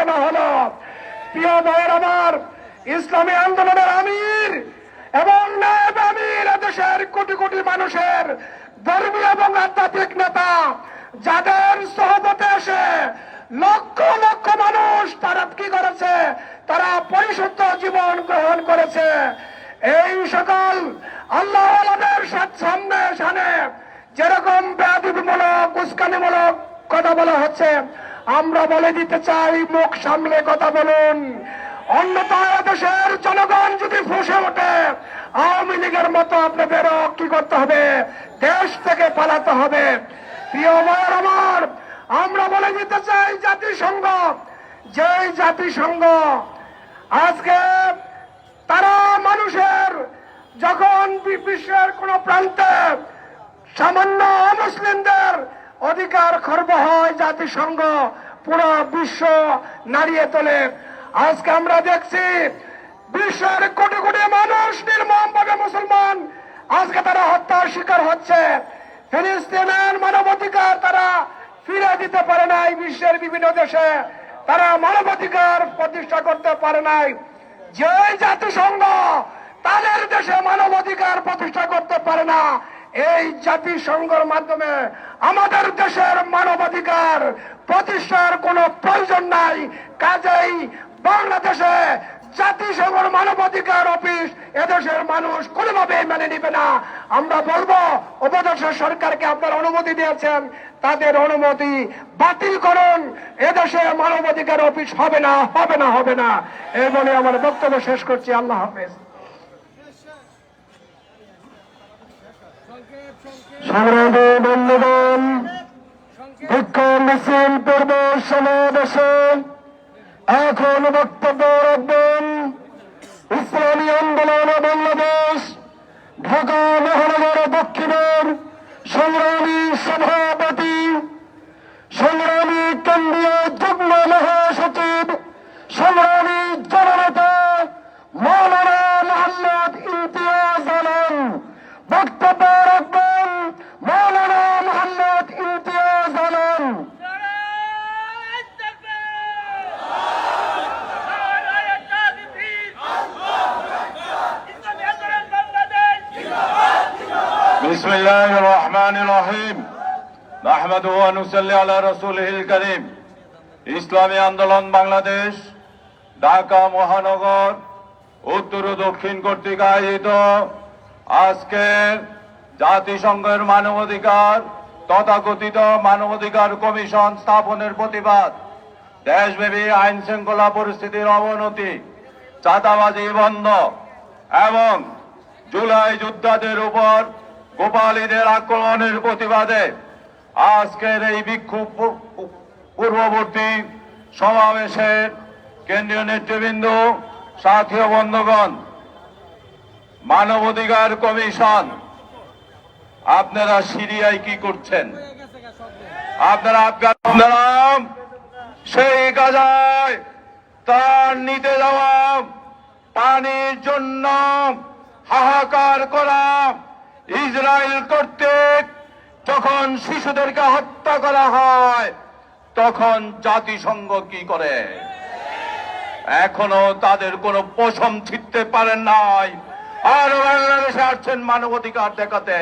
কেন হলো? প্রিয় ভাইয়ের আমার, ইসলামী আন্দোলনের আমির এবং নায়েব আমির দেশের কোটি কোটি মানুষের ধর্মীয় এবং আধ্যাত্মিক নেতা, যাদের সহবতে এসে লক্ষ লক্ষ মানুষ তারা কি করেছে? তারা পরিশুদ্ধ জীবন গ্রহণ করেছে। এই সকল আল্লাহওয়ালাদের সামনে সামনে যেরকম বেয়াদবিমূলক উস্কানিমূলক কথা বলা হচ্ছে, আমরা বলে দিতে চাই, মুখ সামলে কথা বলুন। অন্যথায় দেশের জনগণ যদি ফুঁসে ওঠে, আওয়ামী লীগের মতো আপনাদেরও কি করতে হবে? দেশ থেকে পালাতে হবে। প্রিয় ভাইয়ের আমার, আমরা বলে দিতে চাই, জাতিসংঘ, যেই জাতিসংঘ আজকে তারা মানুষের যখন বিশ্বের কোন প্রান্তে সামান্য অমুসলিমদের অধিকার খর্ব হয়, জাতিসংঘ পুরো বিশ্ব নাড়িয়ে তোলে। আজকে আমরা দেখছি বিশ্বের কোটি কোটি মানুষ নির্মমভাবে মুসলমান আজকে তারা হত্যার শিকার হচ্ছে। ফিলিস্তিনের মানবাধিকার তারা ফিরে দিতে পারে নাই। বিশ্বের বিভিন্ন দেশে তারা মানবাধিকার প্রতিষ্ঠা করতে পারে নাই। যে জাতিসংঘ তাদের দেশে মানবাধিকার প্রতিষ্ঠা করতে পারে না, এই জাতিসংঘের মাধ্যমে আমাদের দেশের মানবাধিকার প্রতিষ্ঠার কোনো প্রয়োজন নাই। কাজেই বাংলাদেশে জাতিসংঘের মানবাধিকার অফিস এদেশের মানুষ কোনোভাবে মেনে নিবে না। আমরা বলবো, উপদেশের সরকারকে আপনারা অনুমতি দিয়েছেন, তাদের অনুমতি বাতিল করুন। এদেশে মানবাধিকার অফিস হবে না, হবে না, হবে না। এই বলে আমার বক্তব্য শেষ করছি। আল্লাহ হাফেজ। সংগ্রামী বন্ধুগণ, বিক্ষোভ মিছিল পূর্ব সমাবেশে এখন বক্তব্য রাখবেন ইসলামী আন্দোলন বাংলাদেশ ঢাকা মহানগর দক্ষিণের সংগ্রামী সভাপতি, সংগ্রামী কেন্দ্রীয় যুগ্ম মহাসচিব, সংগ্রামী জননেতা মাওলানা মোহাম্মদ ইমতিয়াজ আলম। বক্তব্য রাখবেন মাওলানা মোহাম্মদ ইমতিয়াজ আলম। বিসমিল্লাহির রহমানির রহিম। নাহমাদুহু ওয়া নুসাল্লি আলা রাসূলিহিল কারীম। ইসলামী আন্দোলন বাংলাদেশ ঢাকা মহানগর উত্তর ও দক্ষিণ কর্তৃক আয়োজিত আজকের জাতিসংঘের মানবাধিকার তথাকথিত মানবাধিকার কমিশন স্থাপনের প্রতিবাদ, দেশব্যাপী আইন শৃঙ্খলা পরিস্থিতির অবনতি, চাঁদাবাজি বন্ধ এবং জুলাই যোদ্ধাদের উপর গোপালীদের আক্রমণের প্রতিবাদে আজকের এই বিক্ষোভ পূর্ববর্তী সমাবেশের কেন্দ্রীয় নেতৃবৃন্দ, সাথী ও বন্ধুগণ, মানবাধিকার কমিশন, আপনারা সিরিয়ায় কি করছেন? আপনারা সেই গাজায় তার নিতে যাওয়া পানির জন্য হাহাকার করা ইসরায়েল কর্তৃক যখন শিশুদেরকে হত্যা করা হয়, তখন জাতিসংঘ কি করে? এখনো তাদের কোনো পশম ছিঁড়তে পারেন নাই। আর বাংলাদেশে আসছেন মানবাধিকার দেখাতে।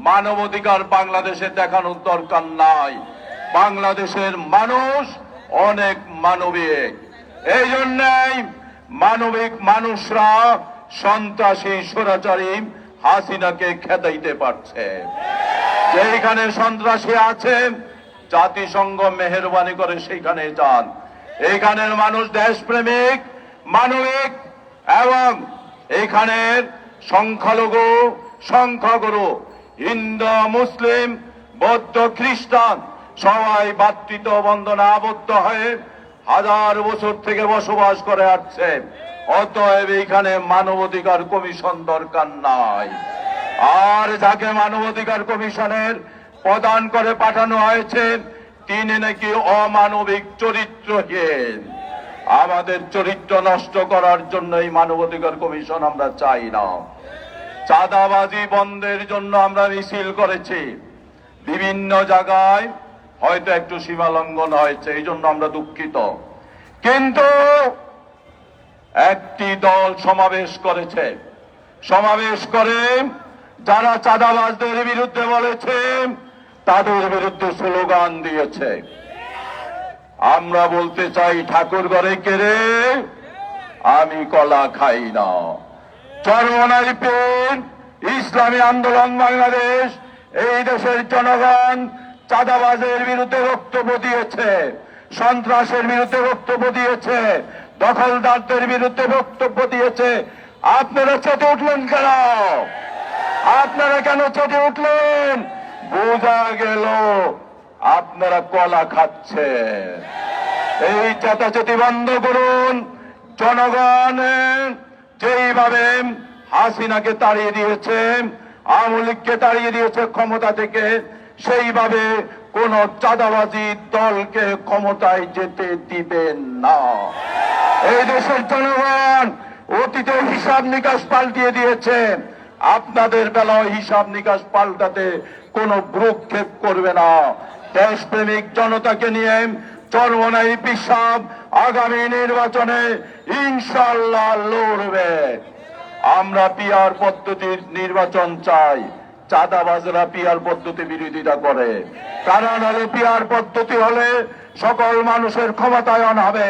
মানবাধিকার বাংলাদেশে দেখানোর দরকার নাই। বাংলাদেশের মানুষ অনেক মানবিক। এই জন্যই মানবিক মানুষরা সন্ত্রাসী স্বৈরাচারী হাসিনাকে খেদাইতে পারছে। যেখানে সন্ত্রাসী আছে, জাতিসংঘ মেহেরবানি করে সেইখানে যান। এইখানের মানুষ দেশপ্রেমিক, মানবিক এবং এইখানের সংখ্যালঘু, সংখ্যাগুরু, হিন্দু, মুসলিম, বৌদ্ধ, খ্রিস্টান সবাই ভ্রাতৃত্ব বন্ধনে আবদ্ধ হয়ে হাজার বছর থেকে বসবাস করে আসছে। অতএব এইখানে মানবাধিকার কমিশন দরকার নাই। আর যাকে মানবাধিকার কমিশনের প্রদান করে পাঠানো হয়েছে, তিনি নাকি অমানবিক চরিত্রহীন। আমাদের চরিত্র নষ্ট করার জন্য এই মানবাধিকার কমিশন আমরা চাই না। চাঁদাবাজি বন্ধের জন্য আমরা মিছিল করেছি। বিভিন্ন জায়গায় হয়তো একটু সীমা লঙ্ঘন হয়েছে, এই জন্য আমরা দুঃখিত। কিন্তু একটি দল সমাবেশ করেছে, সমাবেশ করে যারা চাঁদাবাজদের বিরুদ্ধে বলেছে তাদের বিরুদ্ধে স্লোগান দিয়েছে। আমরা বলতে চাই, ঠাকুর ঘরে কেড়ে আমি কলা খাই না। চরমনাই পীর ইসলামী আন্দোলন বাংলাদেশ এই দেশের জনগণ চাঁদাবাজের বিরুদ্ধে বক্তব্য দিয়েছে, সন্ত্রাসের বিরুদ্ধে বক্তব্য দিয়েছে, দখলদারদের বিরুদ্ধে বক্তব্য দিয়েছে। আপনারা চেতে উঠলেন কেন? আপনারা কেন চেতে উঠলেন? বোঝা গেল আপনারা কলা খাচ্ছেন। এই চেতাচেতি বন্ধ করুন। জনগণ যেইভাবে হাসিনাকে তাড়িয়ে দিয়েছে, আওয়ামী লীগকে তাড়িয়ে দিয়েছে ক্ষমতা থেকে, সেইভাবে কোন চাঁদাবাজি দলকে ক্ষমতায় যেতে দিবেন না। এই দেশের জনগণ অতীতে হিসাব নিকাশ পাল্টিয়ে দিয়েছে, আপনাদের বেলায় হিসাব নিকাশ পাল্টাতে কোনো ভ্রুক্ষেপ করবে না। দেশপ্রেমিক জনতাকে নিয়ে চরমনাই পিসাব আগামী নির্বাচনে ইনশাআল্লাহ লড়বে। আমরা পিআর পদ্ধতির নির্বাচন চাই। চাঁদাবাজরা পিআর পদ্ধতি বিরোধিতা করে, কারণ হলে পিআর পদ্ধতি হলে সকল মানুষের ক্ষমতায়ন হবে,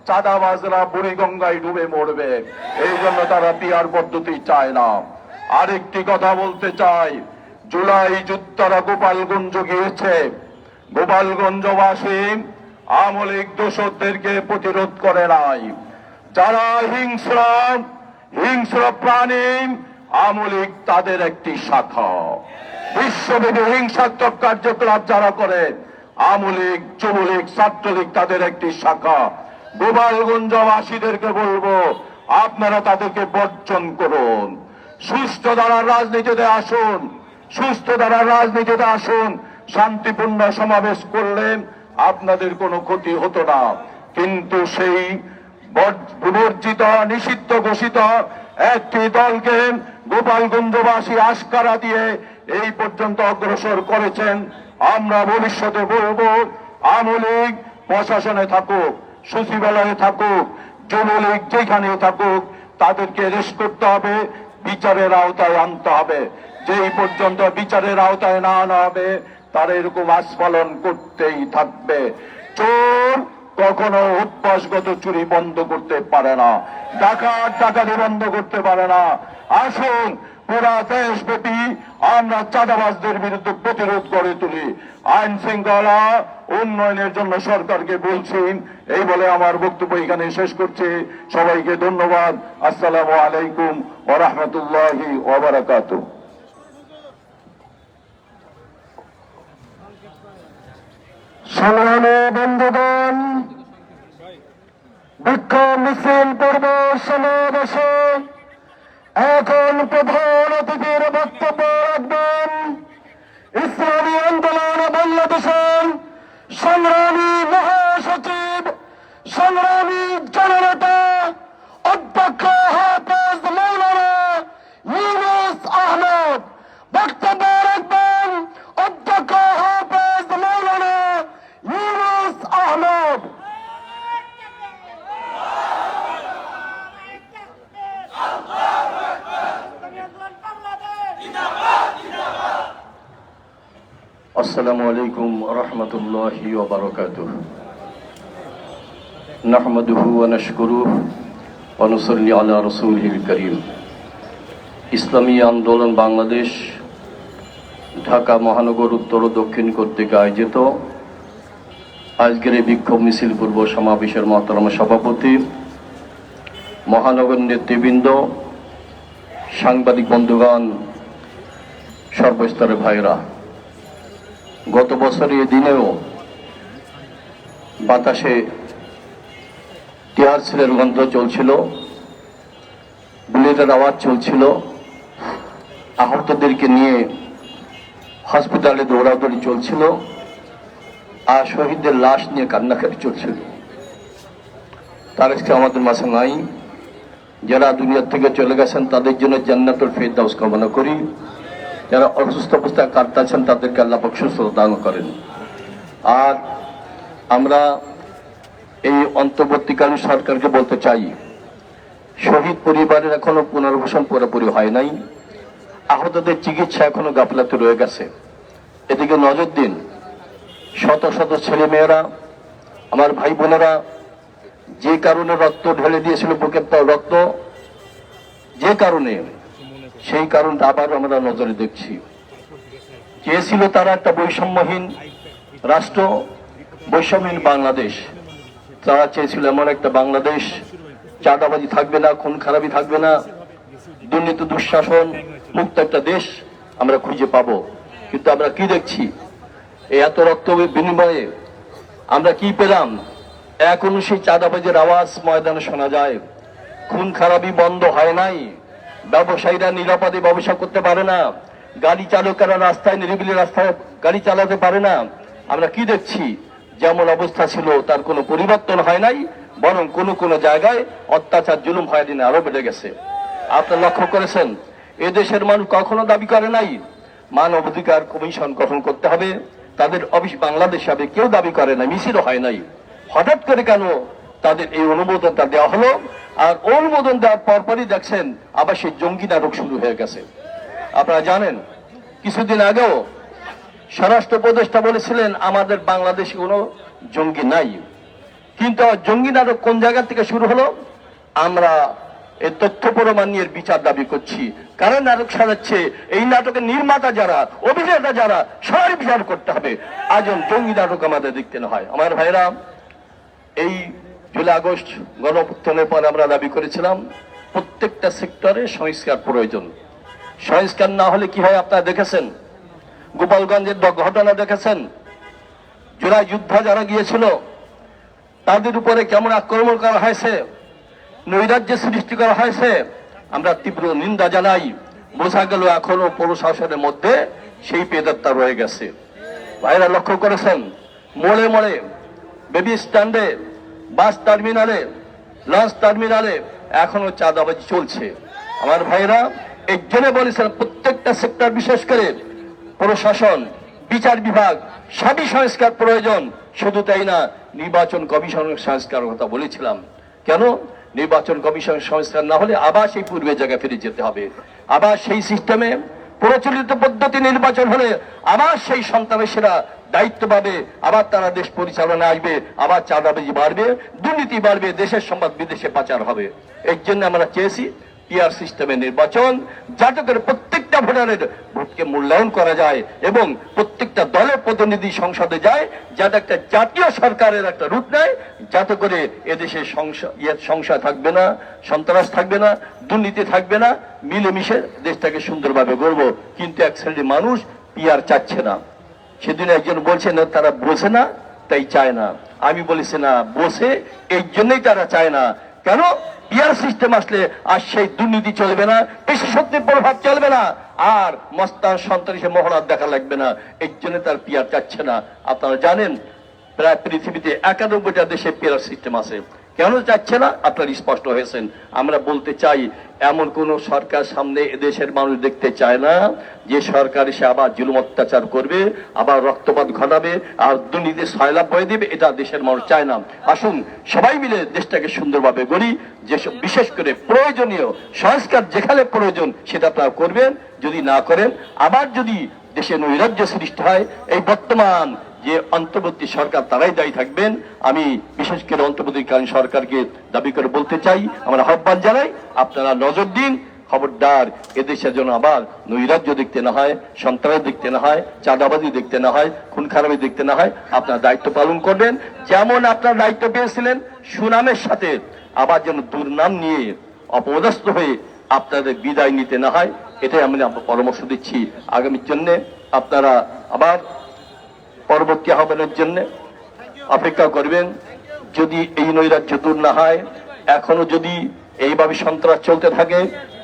চাঁদাবাজরা বুড়িগঙ্গায় ডুবে মরবে। এই জন্য তারা পিআর পদ্ধতি চায় না। আরেকটি কথা বলতে চাই, জুলাই যোদ্ধারা গোপালগঞ্জ গিয়েছে। গোপালগঞ্জবাসী আওয়ামী লীগ দোষরদেরকে প্রতিরোধ করে নাই। যারা হিংস্র প্রাণী, আওয়ামী লীগ তাদের একটি শাখা। বিশ্বব্যাপী হিংসাত্মক কার্যকলাপ যারা করে, আওয়ামী লীগ, যুবলীগ, ছাত্রলীগ তাদের একটি শাখা। গোপালগঞ্জবাসীদেরকে বলবো, আপনারা তাদেরকে বর্জন করুন। সুস্থ ধারার রাজনীতিতে আসুন, সুস্থ ধারার রাজনীতিতে আসুন। শান্তিপূর্ণ সমাবেশ করলে আপনাদের কোনো ক্ষতি হতো না, কিন্তু সেই বিবর্জিত, নিষিদ্ধ ঘোষিত একটি দলকে গোপালগঞ্জবাসী আশকারা দিয়ে এই পর্যন্ত অগ্রসর করেছেন। আমরা ভবিষ্যতে বলবো, আওয়ামী লীগ প্রশাসনে থাকুক, সচিবালয়ে থাকুক, যুবলীগ যেখানে থাকুক, তাদেরকে অ্যারেস্ট করতে হবে, বিচারের আওতায় আনতে হবে। যেই পর্যন্ত বিচারের আওতায় না আনা হবে, তারা এরকম আস্ফালন করতেই থাকবে। চোর কখনো অভ্যাসগত চুরি বন্ধ করতে পারে না, ডাকাতি বন্ধ করতে পারে না। আসুন পুরা দেশব্যাপী আমরা চাঁদাবাজদের বিরুদ্ধে প্রতিরোধ গড়ে তুলি। আইন শৃঙ্খলা উন্নয়নের জন্য সরকারকে বলছি। এই বলে আমার বক্তব্য এখানে শেষ করছি। সবাইকে ধন্যবাদ। আসসালামু আলাইকুম ওয়া রাহমাতুল্লাহি ওয়া বারাকাতুহু। সংগ্রামী বন্ধুগণ, বিক্ষোভ মিছিল পূর্ব সমাবেশে এখন প্রধান অতিথির বক্তব্য রাখবেন ইসলামী আন্দোলন বাংলাদেশের সংগ্রামী মহাসচিব, সংগ্রামী জননেতা অধ্যক্ষ হাফেজ মৌলানা ইউনুস আহমদ। বক্তব্য রাখবেন অধ্যক্ষ হাফেজ মৌলানা ইউনুস আহমদ। আসসালামু আলাইকুম রহমতুল্লাহি ওয়া বারাকাতুহু। নাহমাদুহু ওয়া নাশকুরুহু ওয়া নুসাল্লি আলা রাসূলিল কারীম। ইসলামী আন্দোলন বাংলাদেশ ঢাকা মহানগর উত্তর ও দক্ষিণ কর্তৃক আয়োজিত আজকের এই বিক্ষোভ মিছিল পূর্ব সমাবেশের মহতরম সভাপতি, মহানগর নেতৃবৃন্দ, সাংবাদিক বন্ধুগণ, সর্বস্তরের ভাইরা, গত বছর এই দিনেও বাতাসে টিয়ার সেলের গন্ধ চলছিল, বুলেটের আওয়াজ চলছিল, আহতদেরকে নিয়ে হসপিটালে দৌড়াদৌড়ি চলছিল, আর শহীদদের লাশ নিয়ে কান্নাকাটি চলছিল। তার আজকে আমাদের মাঝে নাই। যারা দুনিয়া থেকে চলে গেছেন তাদের জন্য জান্নাতুল ফেরদাউস কামনা করি। যারা অসুস্থ অবস্থায় কাটাচ্ছেন তাদেরকে আল্লাহ পাক সুস্থতা দান করেন। আর আমরা এই অন্তর্বর্তীকালীন সরকারকে বলতে চাই, শহীদ পরিবারের এখনো পুনর্বাসন পুরোপুরি হয় নাই, আহতদের চিকিৎসা এখনো গাফিলতি রয়ে গেছে। এদিকে নজর দিন। শত শত ছেলে মেয়েরা, আমার ভাই বোনেরা যে কারণে রক্ত ঢেলে দিয়েছিল, বুকের রক্ত, যে কারণে, সেই কারণটা আবার আমরা নজরে দেখছি। চেয়েছিল তারা একটা বৈষম্যহীন রাষ্ট্র, বৈষম্যহীন বাংলাদেশ। তারা চেয়েছিল এমন একটা বাংলাদেশ, চাঁদাবাজি থাকবে না, খুন খারাপি থাকবে না, দুর্নীতি দুঃশাসন মুক্ত একটা দেশ আমরা খুঁজে পাবো। কিন্তু আমরা কি দেখছি? এই এত রক্ত বিনিময়ে আমরা কি পেলাম? এখনো সেই চাঁদাবাজির আওয়াজ ময়দানে শোনা যায়। খুন খারাপি বন্ধ হয় নাই, ব্যবসায়ীরা নিরাপদে ব্যবসা করতে পারে না, গাড়ি চালকেরা রাস্তায় নিরিবিলি রাস্তায় গাড়ি চালাতে পারে না। আমরা কি দেখছি? যেমন অবস্থা ছিল তার কোনো পরিবর্তন হয় নাই, বরং কোনো কোনো জায়গায় অত্যাচার জুলুম হয় দিনে আরো বেড়ে গেছে। আপনারা লক্ষ্য করেছেন, এদেশের মানুষ কখনো দাবি করে নাই মানবাধিকার কমিশন গঠন করতে হবে, তাদের অফিস বাংলাদেশ হবে, কেউ দাবি করে না, মিছিলও হয় নাই। হঠাৎ করে কেন তাদের এই অনুমোদনটা দেওয়া হলো? আর অনুমোদন দেওয়ার পরপরই দেখছেন আবার সেই জঙ্গি নাটক শুরু হয়ে গেছে। আপনারা জানেন, কিছুদিন আগেও স্বরাষ্ট্র উপদেষ্টা বলেছিলেন আমাদের বাংলাদেশে কোনো জঙ্গি নাই। কিন্তু জঙ্গি নাটক কোন জায়গা থেকে শুরু হলো? আমরা এই তথ্য প্রমাণ নিয়ে বিচার দাবি করছি। কারণ নাটক সাজাচ্ছে, এই নাটকের নির্মাতা যারা, অভিনেতা যারা, সবাই বিচার করতে হবে। আজও জঙ্গি নাটক আমাদের দেখতে না হয়। আমার ভাইরা, এই জুলাই আগস্ট গণঅভ্যুত্থানের পর আমরা দাবি করেছিলাম প্রত্যেকটা সেক্টরে সংস্কার প্রয়োজন। সংস্কার না হলে কি হয় আপনারা দেখেছেন, গোপালগঞ্জের ঘটনা দেখেছেন। জুলাই যুদ্ধ যারা গিয়েছিল তাদের উপরে কেমন আক্রমণ করা হয়েছে, নৈরাজ্য সৃষ্টি করা হয়েছে। আমরা তীব্র নিন্দা জানাই। বোঝা গেল এখনো প্রশাসনের মধ্যে সেই পেদাত্তা রয়ে গেছে। ভাইরা লক্ষ্য করেছেন, মোড়ে মোড়ে, বেবি স্ট্যান্ডে, বাস টার্মিনালে, লঞ্চ টার্মিনালে এখনো চাঁদাবাজি চলছে। আমার ভাইরা এই জন্য বলেছেন প্রত্যেকটা সেক্টর, বিশেষ করে প্রশাসন, বিচার বিভাগ সবই সংস্কার প্রয়োজন। শুধু তাই না, নির্বাচন কমিশনের সংস্কারের কথা বলেছিলাম। কেন? নির্বাচন কমিশনের সংস্কার না হলে আবার সেই পূর্বের জায়গায় ফিরে যেতে হবে। আবার সেই সিস্টেমে প্রচলিত পদ্ধতি নির্বাচন হলে আবার সেই সন্ত্রাসীরা দায়িত্ব পাবে, আবার তারা দেশ পরিচালনা আসবে, আবার চাঁদাবাজি বাড়বে, দুর্নীতি বাড়বে, দেশের সম্পদ বিদেশে পাচার হবে। এর জন্য আমরা চেয়েছি পিআর সিস্টেমের নির্বাচন, যাতে করে প্রত্যেকটা ভোটারের ভোটকে মূল্যায়ন করা যায় এবং প্রত্যেকটা দলের প্রতিনিধি সংসদে যায়, যাতে একটা জাতীয় সরকারের একটা রূপ নেয়, যাতে করে এদেশে সংশয় থাকবে না, সন্ত্রাস থাকবে না, দুর্নীতি থাকবে না, মিলেমিশে দেশটাকে সুন্দরভাবে গড়ব। কিন্তু এক শ্রেণীর মানুষ পিআর চাচ্ছে না। সেদিন একজন বলছে না তারা বোঝে না তাই চায় না। আমি বলেছি না, বোঝে এই জন্যই তারা চায় না। কেন? পিআর সিস্টেম আসলে আর সেই দুর্নীতি চলবে না, পেশি শক্তির প্রভাব চলবে না, আর মস্তান সন্ত্রাসী মহড়া দেখা লাগবে না। এই জন্য তার পিআর চাচ্ছে না। আপনারা জানেন, প্রায় পৃথিবীতে 91টা দেশে পিআর সিস্টেম আছে। কেন চাচ্ছে না? আপনারা স্পষ্ট হয়েছেন। আমরা বলতে চাই, এমন কোন সরকার সামনে এদেশের মানুষ দেখতে চায় না যে সরকার এসে আবার জুলুম অত্যাচার করবে, আবার রক্তপাত ঘটাবে, আর দুর্নীতি সয়লাভ বয়ে দেবে। এটা দেশের মানুষ চায় না। আসুন সবাই মিলে দেশটাকে সুন্দরভাবে গড়ি। যেসব বিশেষ করে প্রয়োজনীয় সংস্কার যেখানে প্রয়োজন সেটা আপনারা করবেন। যদি না করেন, আবার যদি দেশে নৈরাজ্য সৃষ্টি হয়, এই বর্তমান যে অন্তর্বর্তী সরকার তারাই দায়ী থাকবেন। আমি বিশেষ করে অন্তর্বর্তীকালীন সরকারকে দাবি করে বলতে চাই, আমরা আহ্বান জানাই, আপনারা নজর দিন, খবরদার এদেশের জন্য আবার নৈরাজ্য দেখতে না হয়, সন্ত্রাস দেখতে না হয়, চাঁদাবাজি দেখতে না হয়, খুন খারাপি দেখতে না হয়। আপনার দায়িত্ব পালন করবেন, যেমন আপনার দায়িত্ব পেয়েছিলেন সুনামের সাথে, আবার যেন দুর্নাম নিয়ে অপদস্থ হয়ে আপনাদের বিদায় নিতে না হয়। এটাই আমি পরামর্শ দিচ্ছি। আগামীর জন্য আপনারা আবার পরবর্তী আহ্বানের জন্য অপেক্ষা করবেন। যদি এই নৈরাজ্য দূর না হয়, এখনো যদি এইভাবে সন্ত্রাস চলতে থাকে,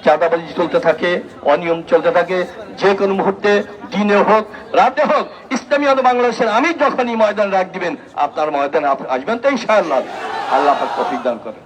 চাঁদাবাজি চলতে থাকে, অনিয়ম চলতে থাকে, যে কোনো মুহূর্তে, দিনে হোক রাতে হোক, ইসলামী বাংলাদেশের আমি যখনই ময়দান রাখ দিবেন, আপনার ময়দানে আসবেন তো ইনশাআল্লাহ। আল্লাহ তৌফিক দান করেন।